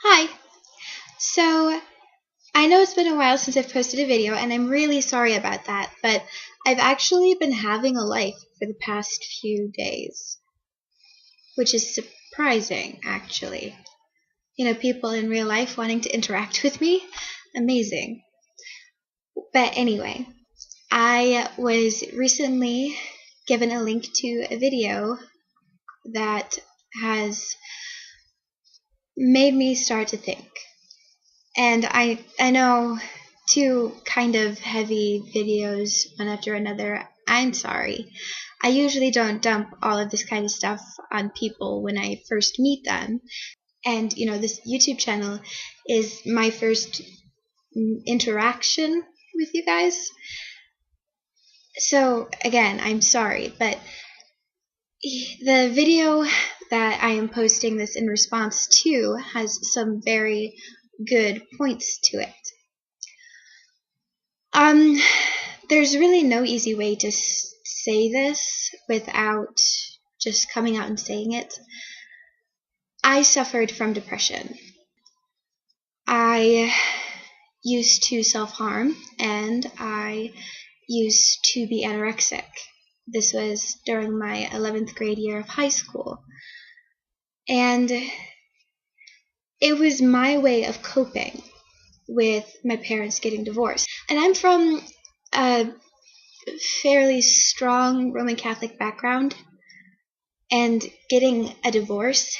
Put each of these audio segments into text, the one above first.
Hi. So, I know it's been a while since I've posted a video, and I'm really sorry about that, but I've actually been having a life for the past few days, which is surprising, actually. People in real life wanting to interact with me? Amazing. But anyway, I was recently given a link to a video that has made me start to think. And I know two kind of heavy videos one after another. I'm sorry. I usually don't dump all of this kind of stuff on people when I first meet them. And, this YouTube channel is my first interaction with you guys. So, again, I'm sorry, but the video that I am posting this in response to has some very good points to it. There's really no easy way to say this without just coming out and saying it. I suffered from depression. I used to self-harm, and I used to be anorexic. This was during my 11th grade year of high school. And it was my way of coping with my parents getting divorced. And I'm from a fairly strong Roman Catholic background, and getting a divorce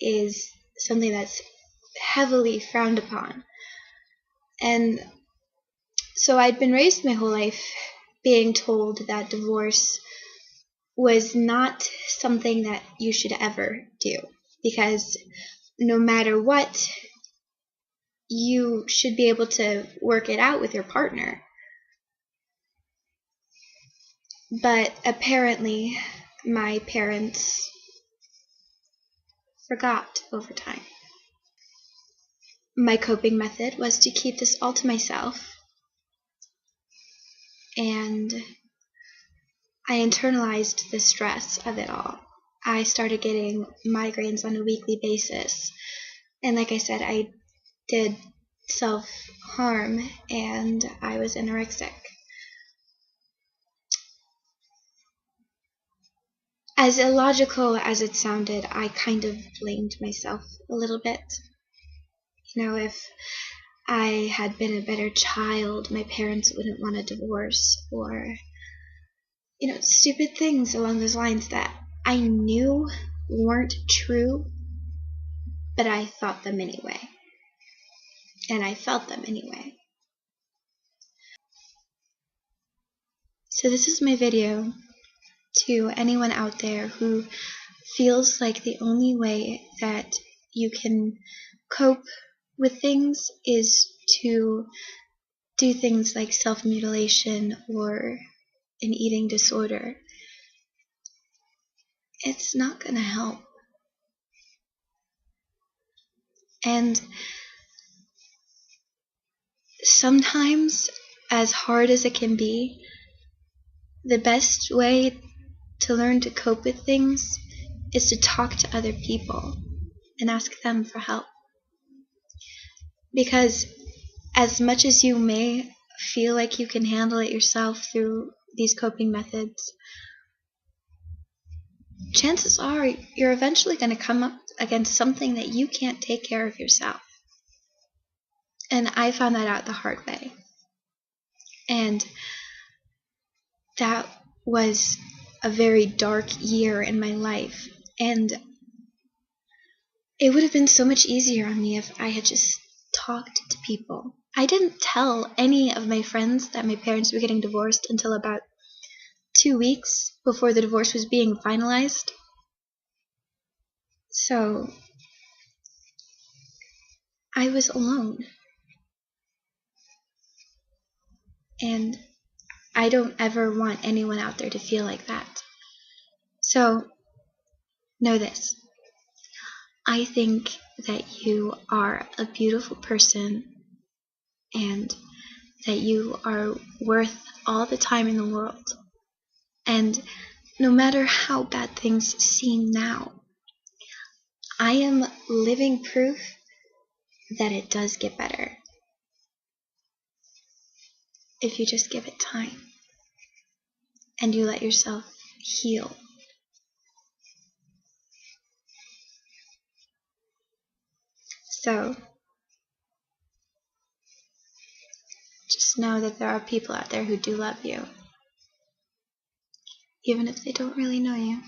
is something that's heavily frowned upon. And so I'd been raised my whole life being told that divorce was not something that you should ever do, because no matter what, you should be able to work it out with your partner. But apparently, my parents forgot over time. My coping method was to keep this all to myself, and I internalized the stress of it all. I started getting migraines on a weekly basis, and like I said, I did self-harm, and I was anorexic. As illogical as it sounded, I kind of blamed myself a little bit. If I had been a better child, my parents wouldn't want a divorce, or, stupid things along those lines that I knew weren't true, but I thought them anyway. And I felt them anyway. So this is my video to anyone out there who feels like the only way that you can cope with things is to do things like self-mutilation or an eating disorder. It's not going to help. And sometimes, as hard as it can be, the best way to learn to cope with things is to talk to other people and ask them for help. Because as much as you may feel like you can handle it yourself through these coping methods, chances are you're eventually going to come up against something that you can't take care of yourself. And I found that out the hard way. And that was a very dark year in my life. And it would have been so much easier on me if I had just talked to people. I didn't tell any of my friends that my parents were getting divorced until about 2 weeks before the divorce was being finalized. So I was alone. And I don't ever want anyone out there to feel like that. So know this. I think that you are a beautiful person, and that you are worth all the time in the world. And no matter how bad things seem now, I am living proof that it does get better if you just give it time and you let yourself heal. So just know that there are people out there who do love you, even if they don't really know you.